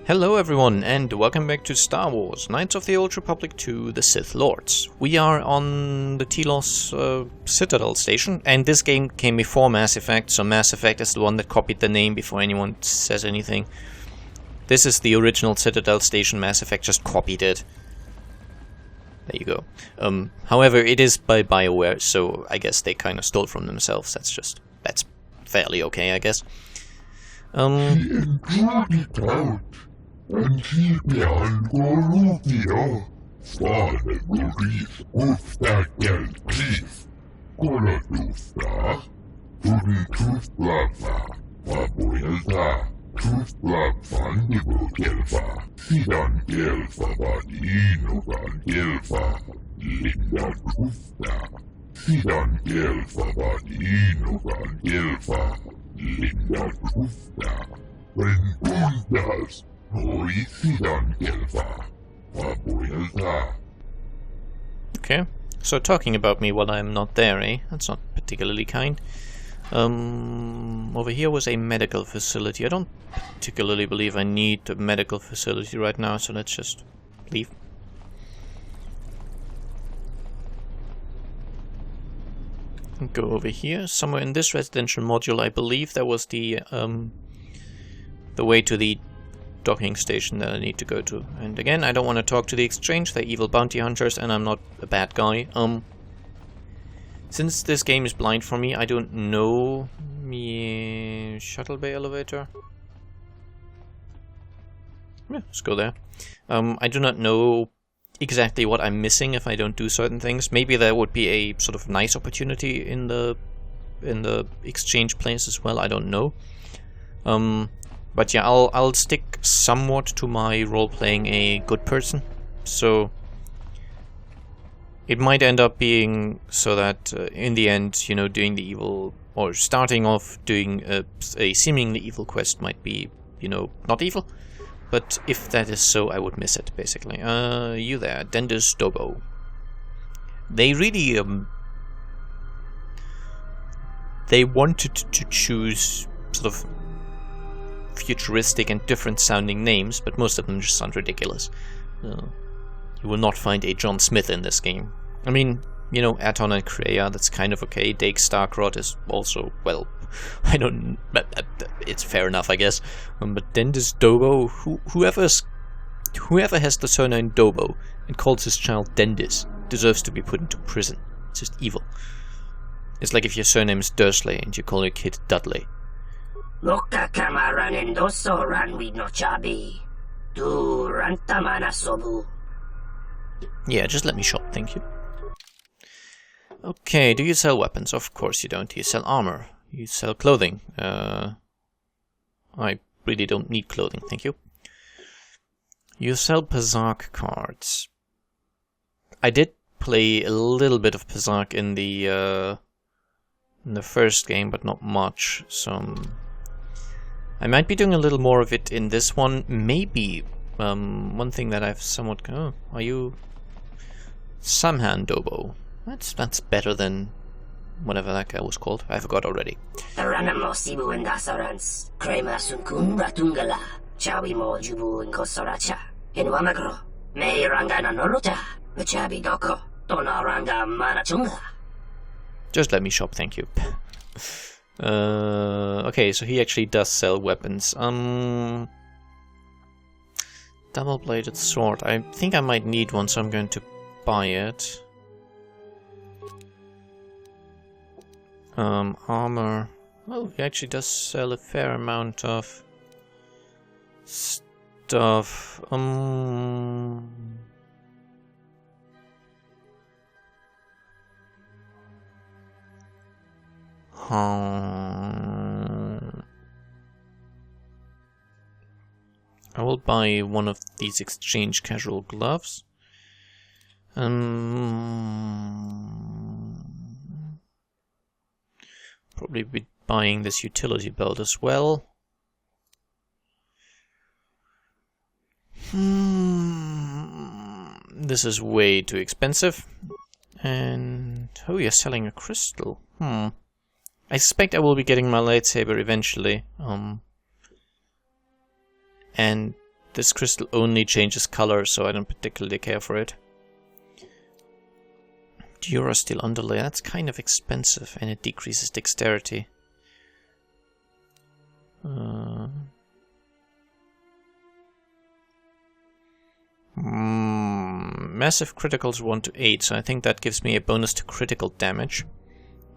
Hello everyone, and welcome back to Star Wars Knights of the Old Republic 2: The Sith Lords. We are on the Telos Citadel station, and this game came before Mass Effect, so Mass Effect is the one that copied the name before anyone says anything. This is the original Citadel station, Mass Effect just copied it. There you go. However, it is by BioWare, so I guess they kind of stole from themselves. That's fairly okay, I guess. And keep on Gorufio. Father will reach with that girl, please. Gonna do stuff. Tuning truth blabba. Wabuelta. Truth blabba. Nibu gelfa. Sidan gelfa. Vadino van gelfa. Linda truthda. Sidan gelfa. Vadino van gelfa. Linda truthda. When does. Okay, so talking about me while I'm not there, eh? That's not particularly kind. Over here was a medical facility. I don't particularly believe I need a medical facility right now, so let's just leave. And go over here. Somewhere in this residential module, I believe there was the way to the docking station that I need to go to. And again, I don't want to talk to the exchange, they're evil bounty hunters and I'm not a bad guy. Since this game is blind for me, I don't know... Yeah, shuttle bay elevator? Yeah, let's go there. I do not know exactly what I'm missing if I don't do certain things. Maybe there would be a sort of nice opportunity in the exchange place as well, I don't know. But yeah, I'll stick somewhat to my role playing a good person. So it might end up being so that in the end, you know, doing the evil or starting off doing a seemingly evil quest might be, you know, not evil. But if that is so, I would miss it basically. You there, Dendis Dobo. They really they wanted to choose sort of futuristic and different sounding names, but most of them just sound ridiculous. You will not find a John Smith in this game. I mean, you know, Aton and Kreia, that's kind of okay. Dake Starkrot is also, well, I don't... it's fair enough, I guess. But Dendis Dobo, whoever has the surname Dobo and calls his child Dendis deserves to be put into prison. It's just evil. It's like if your surname is Dursley and you call your kid Dudley. Loka kamaran endoso ranwi no chabi. Tu rantamana sobu. Yeah, just let me shop, thank you. Okay, do you sell weapons? Of course you don't. You sell armor. You sell clothing. I really don't need clothing, thank you. You sell Pazark cards. I did play a little bit of Pazark in the first game, but not much, so... I might be doing a little more of it in this one. Maybe one thing that I've somewhat... Oh, are you... Samhan Dobo. That's better than whatever that guy was called. I forgot already. Just let me shop, thank you. Okay, so he actually does sell weapons. Double-bladed sword. I think I might need one, so I'm going to buy it. Armor. Oh, he actually does sell a fair amount of stuff. I will buy one of these exchange casual gloves. Probably be buying this utility belt as well. This is way too expensive. And oh, you're selling a crystal. I suspect I will be getting my lightsaber eventually. And this crystal only changes color, so I don't particularly care for it. Dura Steel Underlay, that's kind of expensive, and it decreases dexterity. Massive criticals 1 to 8, so I think that gives me a bonus to critical damage.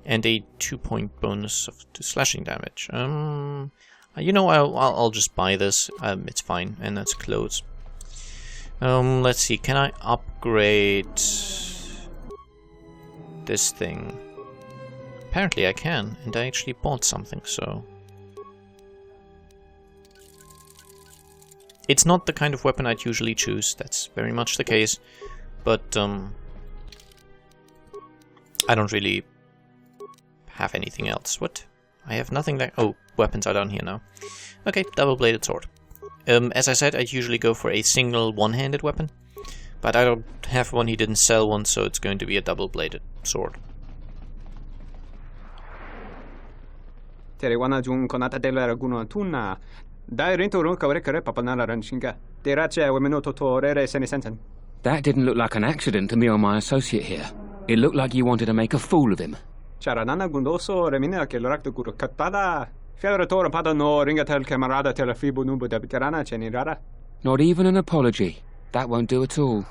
And a 2-point bonus to slashing damage. You know, I'll just buy this. It's fine, and that's clothes. Let's see. Can I upgrade this thing? Apparently, I can, and I actually bought something. So it's not the kind of weapon I'd usually choose. That's very much the case. But I don't really have anything else. What? I have nothing there. Oh, weapons are down here now. Okay, double-bladed sword. As I said, I usually go for a single one-handed weapon, but I don't have one. He didn't sell one, so it's going to be a double-bladed sword. Terewana jung konata dela raguno tuna. Dai rento ron kawrekare papanala ranshinga. Terache wemenoto torere senisensen. That didn't look like an accident to me or my associate here. It looked like you wanted to make a fool of him. Charanana gundoso remina che l'orakto guru katpada. Fiaratore pada no ringatel camarada telefibu numbu de bitarana cenirara. Not even an apology. That won't do at all.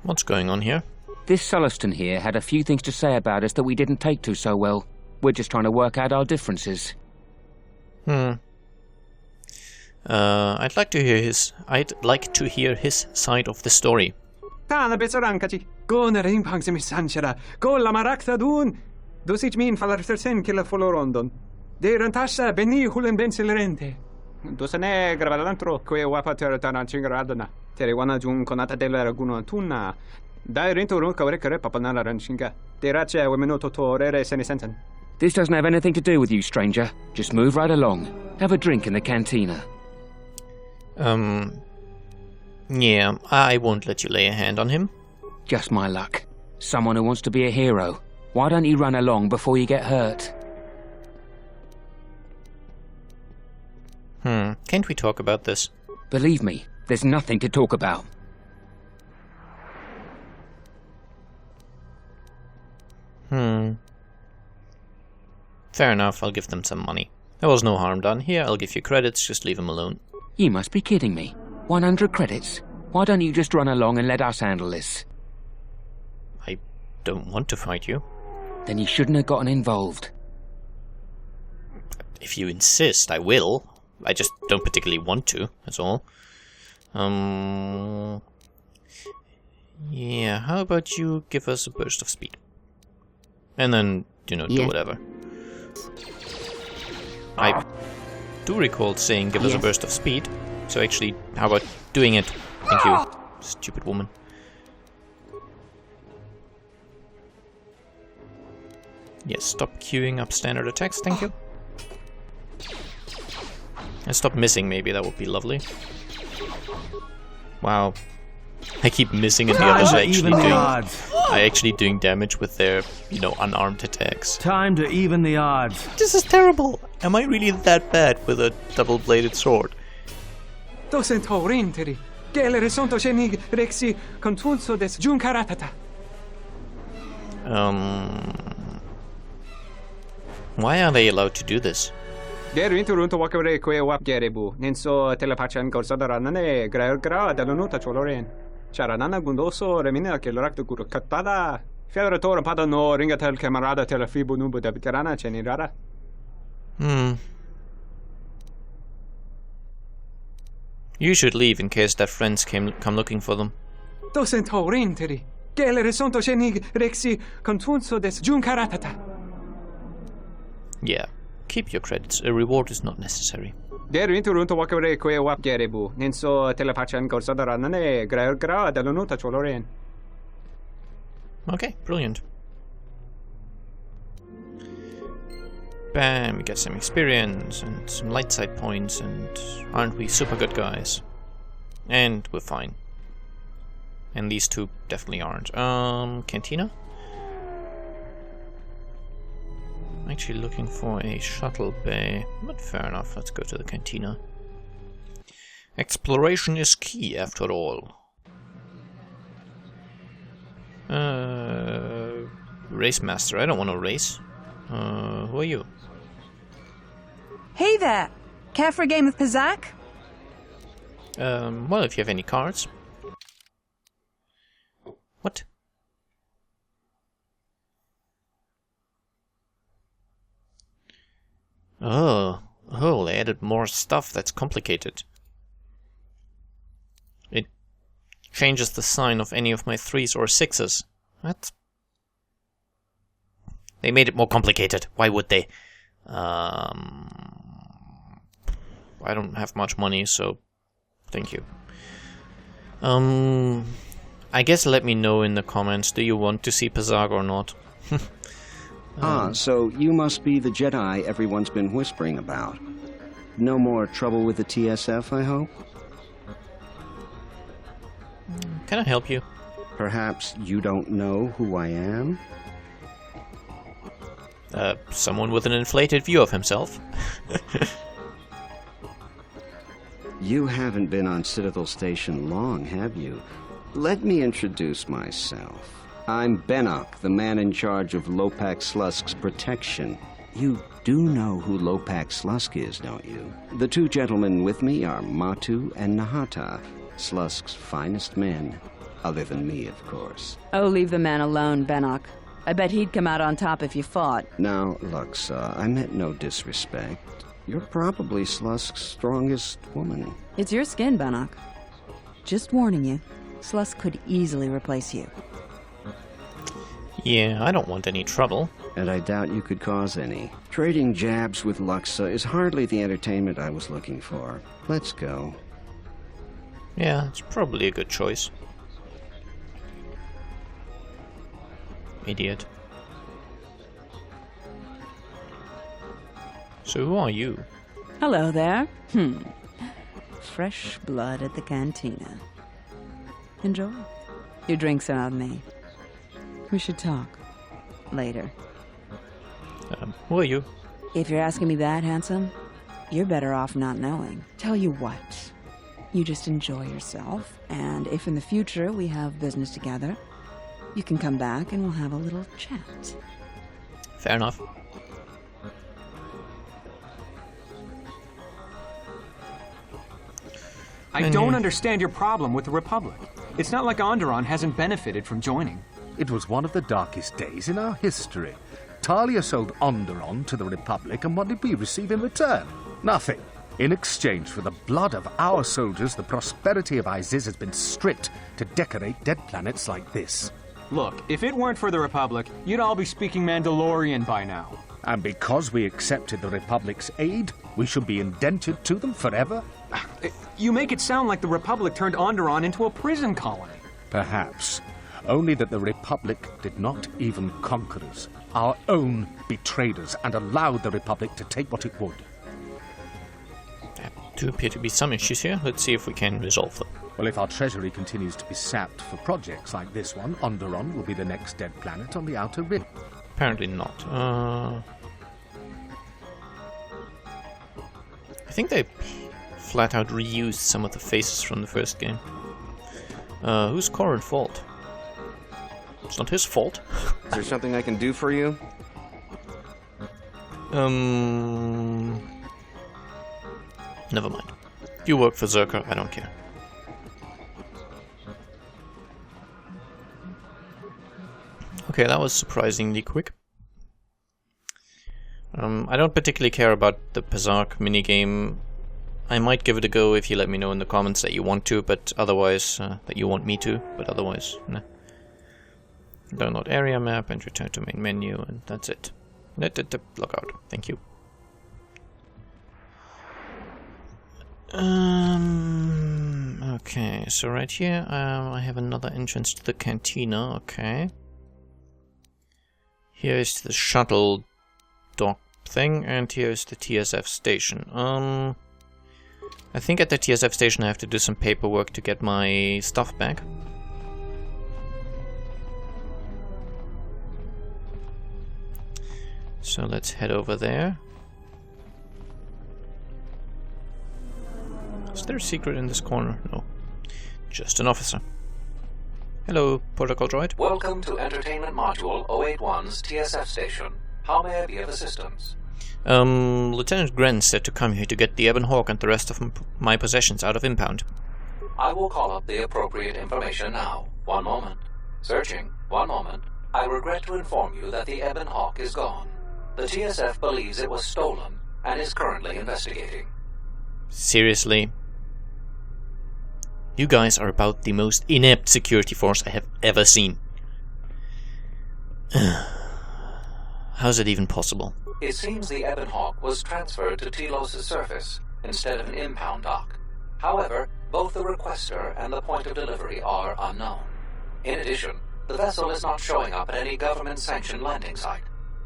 What's going on here? This Sulluston here had a few things to say about us that we didn't take to so well. We're just trying to work out our differences. I'd like to hear his side of the story. Tana besorankachi. Go na rimpanksimi sanchara. Go la marakta dun. Dosich min falartersen killa folorondon. De rantasha beni hulen bensilerente. Dosane gravalantro que wapater tananchingaradana. Terewana jun konata dela raguno tuna. Dai rento ron kawrekare papanala ranshinga. Terache wemenoto torere senisensen. This doesn't have anything to do with you, stranger. Just move right along. Have a drink in the cantina. Yeah, I won't let you lay a hand on him. Just my luck. Someone who wants to be a hero. Why don't you run along before you get hurt? Can't we talk about this? Believe me, there's nothing to talk about. Fair enough, I'll give them some money. There was no harm done. Here, I'll give you credits, just leave him alone. You must be kidding me. 100 credits? Why don't you just run along and let us handle this? I don't want to fight you. Then you shouldn't have gotten involved. If you insist, I will. I just don't particularly want to, that's all. Yeah, how about you give us a burst of speed? And then, do whatever. I do recall saying give us a burst of speed. So actually, how about doing it? Thank you, stupid woman. Yes, stop queuing up standard attacks, thank you. And stop missing, maybe, that would be lovely. Wow. I keep missing and the others are actually doing damage with their, unarmed attacks. Time to even the odds. This is terrible! Am I really that bad with a double-bladed sword? Dosentorinteri. Gelere sonto shenig rexi contunso des junkaratata. Why are they allowed to do this? Derinturunto wakare que wap gerebu. Ninso telepachan corsadanane gra dalonuta choloren. Charanana gundoso remina che l'orakto guru katpada. Fiaratore pada no ringatel camarada telefibu numbu de bitarana cenirara. You should leave in case their friends come looking for them. Dosentorinteri. Gelere sonto shenig rexi contunso des junkaratata. Yeah, keep your credits. A reward is not necessary. Derinturunto wakare que wap gerebu. Ninso telepachan corsadanane gra dalonuta choloren. Okay, brilliant. Bam, we get some experience and some light side points, and aren't we super good guys? And we're fine. And these two definitely aren't. Cantina? I'm actually looking for a shuttle bay, but fair enough, let's go to the cantina. Exploration is key, after all. Race master. I don't want to race. Who are you? Hey there! Care for a game of Pazak? Well, if you have any cards. What? Oh, they added more stuff that's complicated. It changes the sign of any of my 3s or 6s. What? They made it more complicated. Why would they? I don't have much money, so thank you. I guess let me know in the comments, do you want to see Pazak or not? So you must be the Jedi everyone's been whispering about. No more trouble with the TSF, I hope? Can I help you? Perhaps you don't know who I am? Someone with an inflated view of himself. You haven't been on Citadel Station long, have you? Let me introduce myself. I'm Bennock, the man in charge of Lopak Slusk's protection. You do know who Lopak Slusk is, don't you? The two gentlemen with me are Matu and Nahata, Slusk's finest men. Other than me, of course. Oh, leave the man alone, Bennock. I bet he'd come out on top if you fought. Now, Luxa, I meant no disrespect. You're probably Slusk's strongest woman. It's your skin, Bennock. Just warning you, Slusk could easily replace you. Yeah, I don't want any trouble. And I doubt you could cause any. Trading jabs with Luxa is hardly the entertainment I was looking for. Let's go. Yeah, it's probably a good choice. Idiot. So who are you? Hello there. Fresh blood at the cantina. Enjoy. Your drinks are on me. We should talk. Later. Who are you? If you're asking me that, handsome, you're better off not knowing. Tell you what. You just enjoy yourself, and if in the future we have business together, you can come back and we'll have a little chat. Fair enough. I don't understand your problem with the Republic. It's not like Onderon hasn't benefited from joining. It was one of the darkest days in our history. Talia sold Onderon to the Republic, and what did we receive in return? Nothing. In exchange for the blood of our soldiers, the prosperity of Iziz has been stripped to decorate dead planets like this. Look, if it weren't for the Republic, you'd all be speaking Mandalorian by now. And because we accepted the Republic's aid, we should be indented to them forever? You make it sound like the Republic turned Onderon into a prison colony. Perhaps. Only that the Republic did not even conquer us. Our own betrayed us and allowed the Republic to take what it would. There do appear to be some issues here. Let's see if we can resolve them. Well, if our treasury continues to be sapped for projects like this one, Onderon will be the next dead planet on the outer rim. Apparently not. I think they flat out reused some of the faces from the first game. Who's Corrin fault? It's not his fault. Is there something I can do for you? Never mind. You work for Zerker, I don't care. Okay, that was surprisingly quick. I don't particularly care about the Pazak minigame. I might give it a go if you let me know in the comments that you want to, but otherwise, that you want me to, but otherwise, nah. Download area map and return to main menu, and that's it. Log out. Thank you. Okay, so right here, I have another entrance to the cantina, okay. Here is the shuttle dock thing, and here is the TSF station. I think at the TSF station I have to do some paperwork to get my stuff back. So let's head over there. Is there a secret in this corner? No. Just an officer. Hello, protocol droid. Welcome to Entertainment Module 081's TSF station. How may I be of assistance? Lieutenant Gren said to come here to get the Ebon Hawk and the rest of my possessions out of impound. I will call up the appropriate information now. One moment. Searching. One moment. I regret to inform you that the Ebon Hawk is gone. The TSF believes it was stolen and is currently investigating. Seriously? You guys are about the most inept security force I have ever seen. How's it even possible? It seems the Ebon Hawk was transferred to Telos' surface instead of an impound dock. However, both the requester and the point of delivery are unknown. In addition, the vessel is not showing up at any government-sanctioned landing site.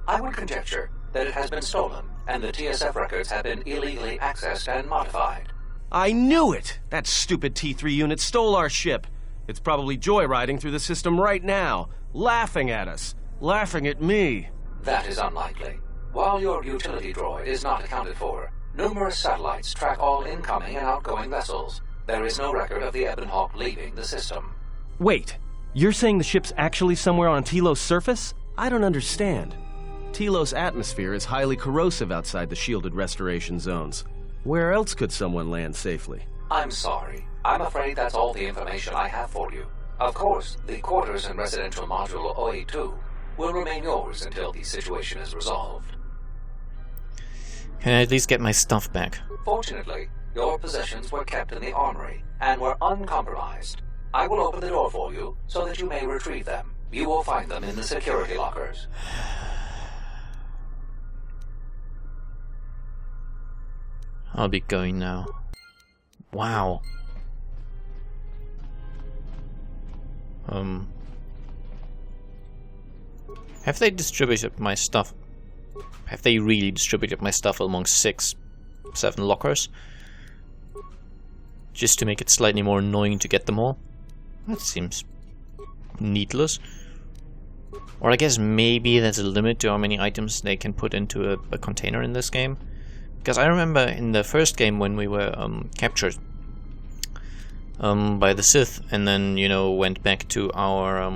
I would conjecture that it has been stolen, and the TSF records have been illegally accessed and modified. I knew it! That stupid T3 unit stole our ship. It's probably joyriding through the system right now, laughing at us, laughing at me. That is unlikely. While your utility droid is not accounted for, numerous satellites track all incoming and outgoing vessels. There is no record of the Ebon Hawk leaving the system. Wait, you're saying the ship's actually somewhere on Telos' surface? I don't understand. Telos' atmosphere is highly corrosive outside the shielded restoration zones. Where else could someone land safely? I'm sorry. I'm afraid that's all the information I have for you. Of course, the quarters in Residential Module 082 will remain yours until the situation is resolved. Can I at least get my stuff back? Fortunately, your possessions were kept in the armory and were uncompromised. I will open the door for you so that you may retrieve them. You will find them in the security lockers. I'll be going now. Wow. Have they distributed my stuff? Have they really distributed my stuff among 6, 7 lockers? Just to make it slightly more annoying to get them all? That seems needless. Or I guess maybe there's a limit to how many items they can put into a container in this game. Because I remember in the first game when we were captured by the Sith and then, you know, went back to our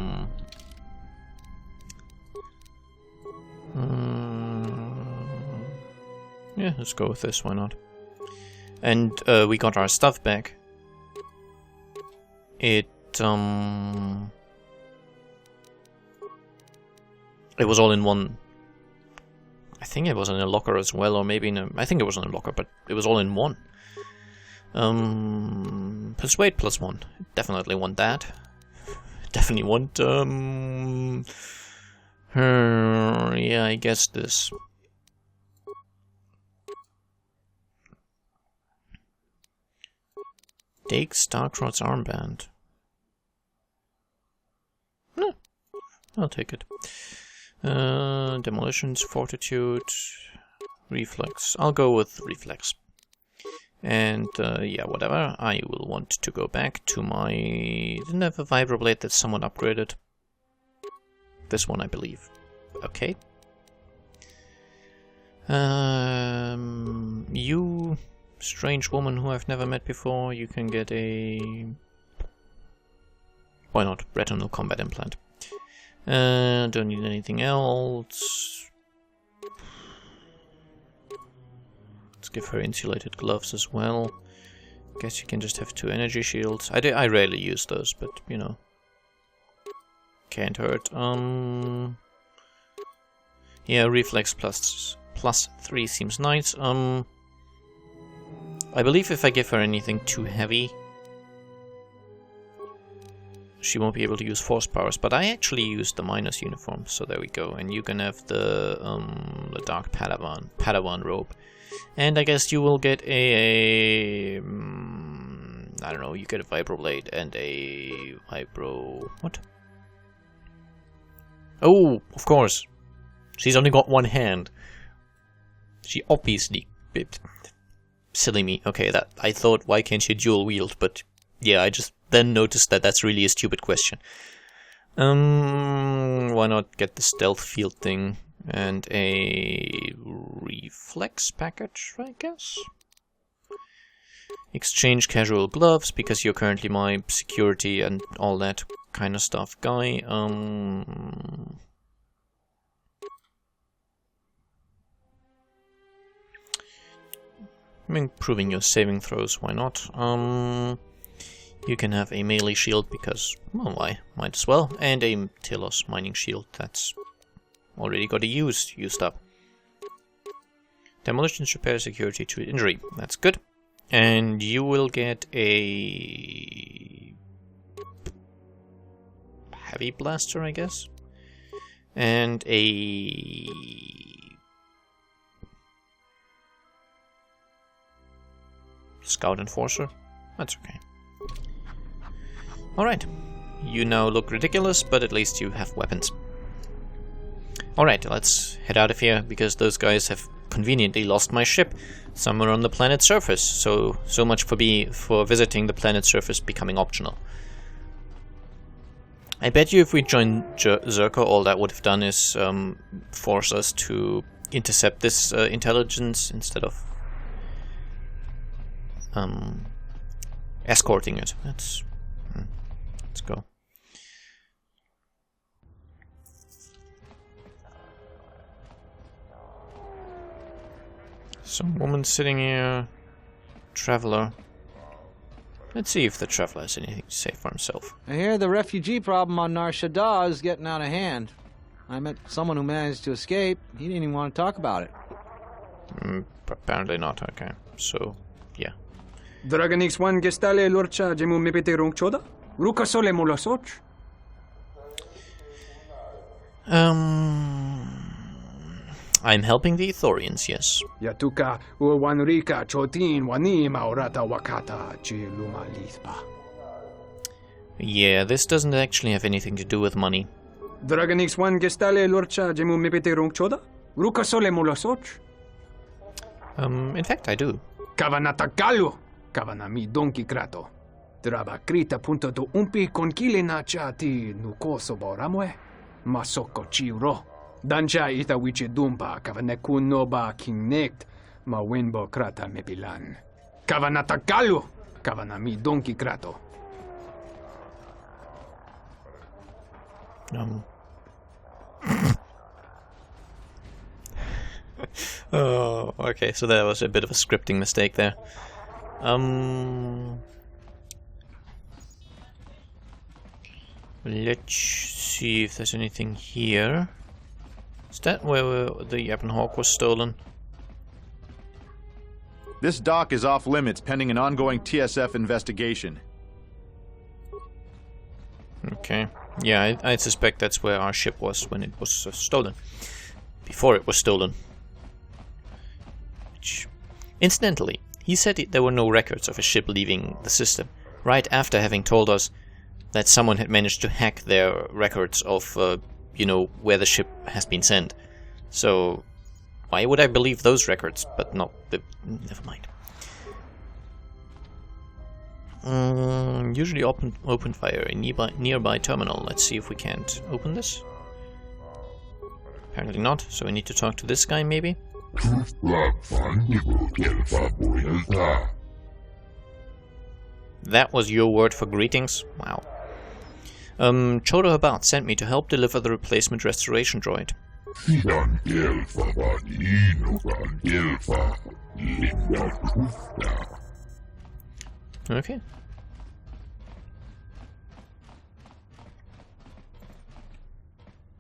yeah, let's go with this, why not? And we got our stuff back. It was all in one. I think it was in a locker as well, or maybe in a... I think it was in a locker, but it was all in one. Persuade +1. Definitely want that. Definitely want, yeah, I guess this. Take Starcroft's armband. No, I'll take it. Demolitions, Fortitude, Reflex. I'll go with Reflex. And, yeah, whatever. I will want to go back to my... Didn't have a vibroblade that someone upgraded. This one, I believe. Okay. You, strange woman who I've never met before, you can get a... Why not? Retinal combat implant. Don't need anything else. Let's give her insulated gloves as well. Guess you can just have 2 energy shields. I rarely use those, but you know, can't hurt. Yeah, reflex plus 3 seems nice. I believe if I give her anything too heavy, she won't be able to use force powers, but I actually used the minus uniform, so there we go. And you can have the dark Padawan robe, and I guess you will get I don't know. You get a vibroblade and a vibro. What? Oh, of course. She's only got one hand. She obviously. Silly me. Okay, that I thought, why can't she dual wield? But yeah, I just then noticed that that's really a stupid question. Why not get the stealth field thing and a reflex package, I guess? Exchange casual gloves, because you're currently my security and all that kind of stuff guy. Improving your saving throws, why not? You can have a melee shield because, well, why? Might as well. And a Telos mining shield, that's already got used up. Demolitions, repair, security, treat injury, that's good. And you will get a heavy blaster, I guess. And a Scout Enforcer. That's okay. Alright. You now look ridiculous, but at least you have weapons. Alright, let's head out of here, because those guys have conveniently lost my ship somewhere on the planet's surface. So much for visiting the planet's surface becoming optional. I bet you if we joined Zerka, all that would have done is force us to intercept this intelligence instead of escorting it. Let's go. Some woman sitting here. Traveler. Let's see if the traveler has anything to say for himself. I hear the refugee problem on Nar Shaddaa is getting out of hand. I met someone who managed to escape. He didn't even want to talk about it. Apparently not, okay. So, yeah. Dragonix 1 gestale lorcha jemu mepete choda? Ruka sole mulasoch? I'm helping the Ithorians, yes. Yatuka uwanrika chotin wani maurata wakata chiluma lithpa. Yeah, this doesn't actually have anything to do with money. Dragonix 1 gestale lorcha jemu mepete choda? Ruka sole mulasoch? In fact, I do. Kavanata galu! Kavanami donki krato. Draba krita punto do umpi konkile na chati nukoso boramwe. Masoko chiro. Dancha ita wichi dumpa kavanekun noba kinect ma winbo krata mepilan. Kavanata galu! Kavanami donki krato. Oh, okay, so there was a bit of a scripting mistake there. Let's see if there's anything here. Is that where the Yavin Hawk was stolen? This dock is off limits pending an ongoing TSF investigation. Okay. Yeah, I suspect that's where our ship was when it was stolen. Before it was stolen. Incidentally, he said there were no records of a ship leaving the system, right after having told us that someone had managed to hack their records of, where the ship has been sent. So, why would I believe those records, but not the... Never mind. Usually open fire a nearby terminal. Let's see if we can't open this. Apparently not, so we need to talk to this guy, maybe? That was your word for greetings? Wow. Chodo Habat sent me to help deliver the replacement restoration droid. Okay.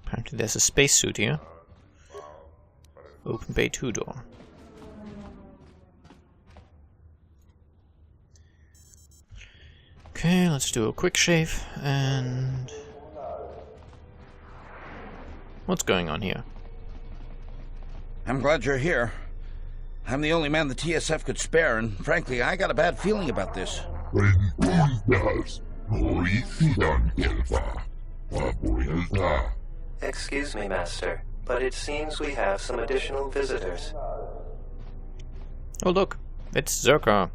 Apparently there's a spacesuit here. Open bay 2 door. Okay, let's do a quick shave and... What's going on here? I'm glad you're here. I'm the only man the TSF could spare, and frankly, I got a bad feeling about this. Excuse me, Master, but it seems we have some additional visitors. Oh look, it's Zerka.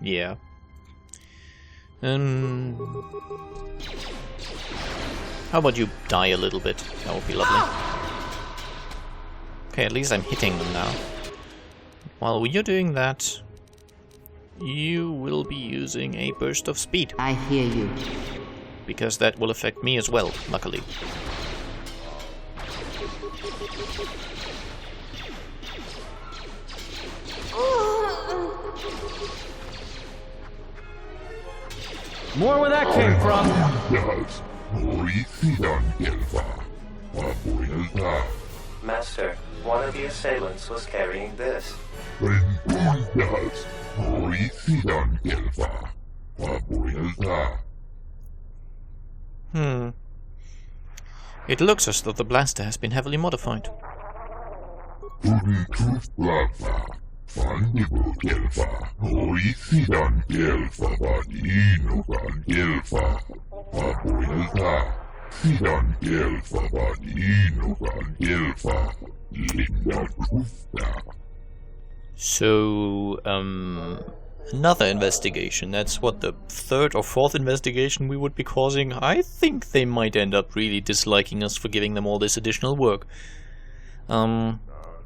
Yeah. How about you die a little bit? That would be lovely. Okay, at least I'm hitting them now. While you're doing that, you will be using a burst of speed. I hear you. Because that will affect me as well, luckily. More where that came from. Master, one of the assailants was carrying this. It looks as though the blaster has been heavily modified. So, another investigation. That's what, the third or fourth investigation we would be causing? I think they might end up really disliking us for giving them all this additional work.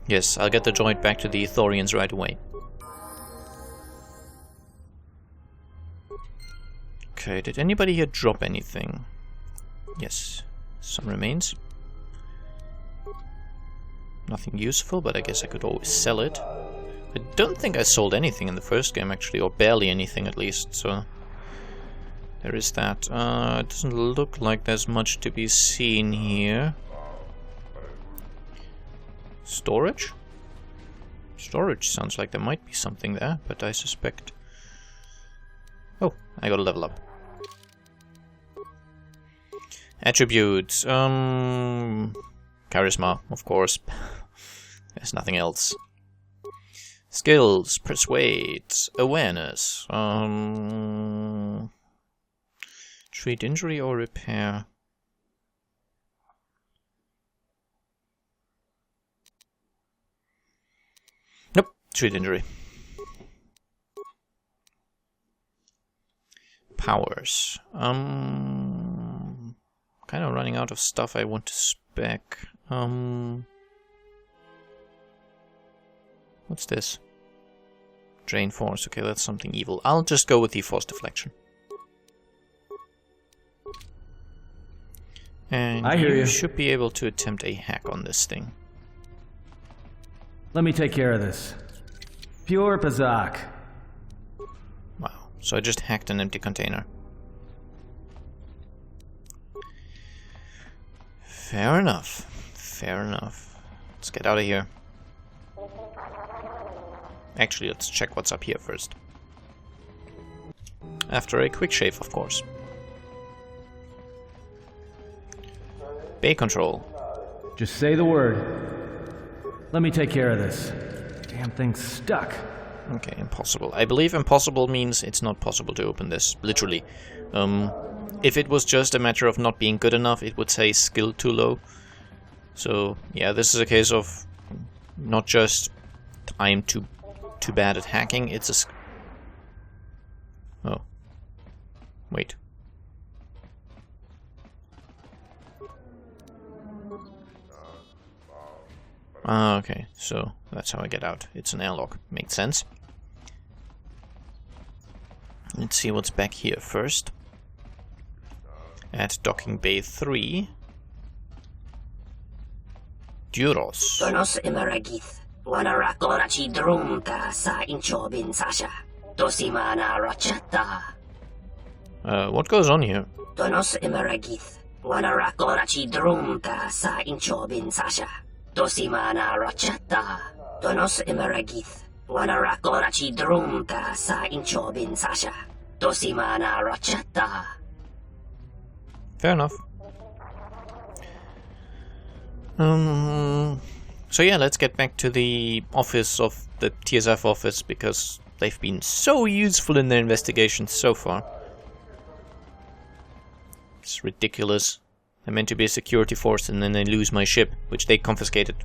Yes, I'll get the droid back to the Thorians right away. Okay, did anybody here drop anything? Yes, some remains. Nothing useful, but I guess I could always sell it. I don't think I sold anything in the first game, actually, or barely anything at least, so there is that. It doesn't look like there's much to be seen here. Storage? Storage sounds like there might be something there, but I suspect... Oh, I gotta level up. Attributes. Charisma, of course. There's nothing else. Skills, persuade, awareness. Treat injury or repair. Nope, treat injury. Powers. Kind of running out of stuff I want to spec. What's this? Drain force. Okay, that's something evil. I'll just go with the force deflection. And I hear you. Should be able to attempt a hack on this thing. Let me take care of this. Pure Pazak. Wow. So I just hacked an empty container. Fair enough. Fair enough. Let's get out of here. Actually, let's check what's up here first. After a quick shave, of course. Bay control. Just say the word. Let me take care of this. Damn thing's stuck. Okay, impossible. I believe impossible means it's not possible to open this, literally. If it was just a matter of not being good enough, it would say skill too low. So, yeah, this is a case of not just I'm too bad at hacking, it's a... Oh. Wait. Ah, okay, so that's how I get out. It's an airlock. Makes sense. Let's see what's back here first. At docking bay 3. Duros. Tonos imaragith. Wanarakorachi drumta sa inchobin sasha. Tosimana rachata. What goes on here? Tonos imaragith. Wanarakorachi drumta sa inchobin sasha. Tosimana rachata. Tonos imaragith. Wanarakorachi drumta sa inchobin sasha. Tosimana rachata. Fair enough. So yeah, let's get back to the office of the TSF office, because they've been so useful in their investigations so far. It's ridiculous. I'm meant to be a security force and then they lose my ship, which they confiscated.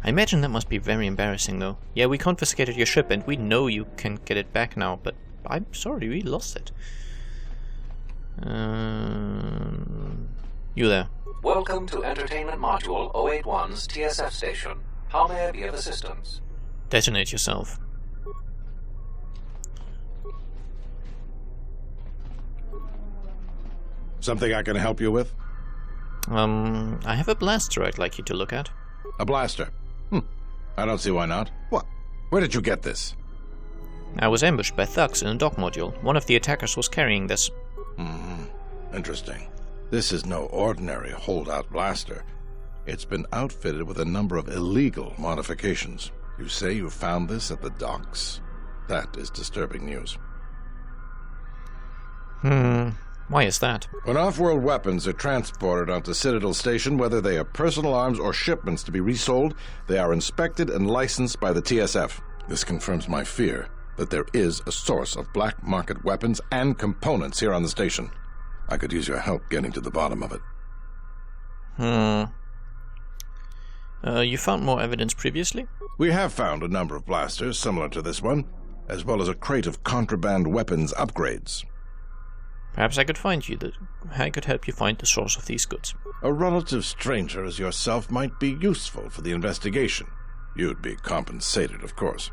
I imagine that must be very embarrassing though. Yeah, we confiscated your ship and we know you can get it back now, but I'm sorry, we lost it. You there? Welcome to Entertainment Module 081's TSF station. How may I be of assistance? Detonate yourself. Something I can help you with? I have a blaster I'd like you to look at. A blaster? I don't see why not. What? Where did you get this? I was ambushed by thugs in a dock module. One of the attackers was carrying this. Interesting. This is no ordinary holdout blaster. It's been outfitted with a number of illegal modifications. You say you found this at the docks? That is disturbing news. Why is that? When off-world weapons are transported onto Citadel Station, whether they are personal arms or shipments to be resold, they are inspected and licensed by the TSF. This confirms my fear that there is a source of black market weapons and components here on the station. I could use your help getting to the bottom of it. You found more evidence previously? We have found a number of blasters similar to this one, as well as a crate of contraband weapons upgrades. Perhaps I could help you find the source of these goods. A relative stranger as yourself might be useful for the investigation. You'd be compensated, of course.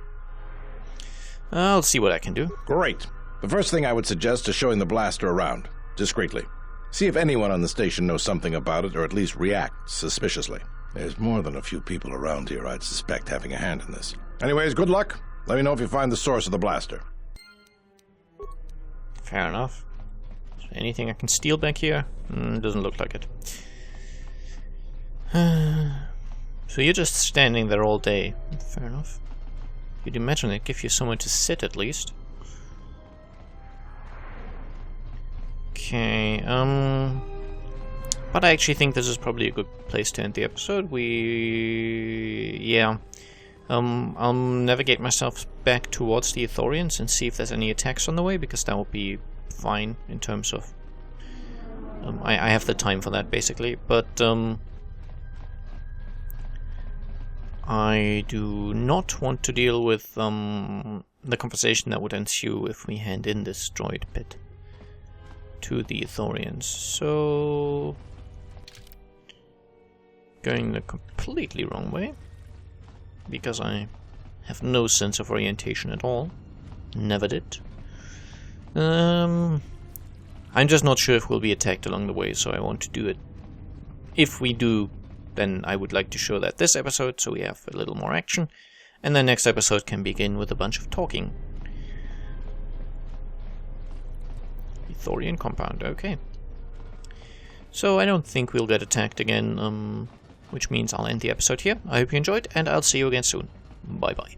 I'll see what I can do. Great. The first thing I would suggest is showing the blaster around, discreetly. See if anyone on the station knows something about it, or at least reacts suspiciously. There's more than a few people around here I'd suspect having a hand in this. Anyways, good luck. Let me know if you find the source of the blaster. Fair enough. Is there anything I can steal back here? Doesn't look like it. So you're just standing there all day. Fair enough. You'd imagine it'd give you somewhere to sit at least. Okay, but I actually think this is probably a good place to end the episode. I'll navigate myself back towards the Ithorians and see if there's any attacks on the way, because that would be fine in terms of... I have the time for that, basically, but I do not want to deal with the conversation that would ensue if we hand in this droid pit to the Ithorians. So... going the completely wrong way, because I have no sense of orientation at all. Never did. I'm just not sure if we'll be attacked along the way, so I want to do it. If we do, then I would like to show that this episode, so we have a little more action, and the next episode can begin with a bunch of talking. Ithorian compound, okay. So I don't think we'll get attacked again, which means I'll end the episode here. I hope you enjoyed, and I'll see you again soon. Bye bye.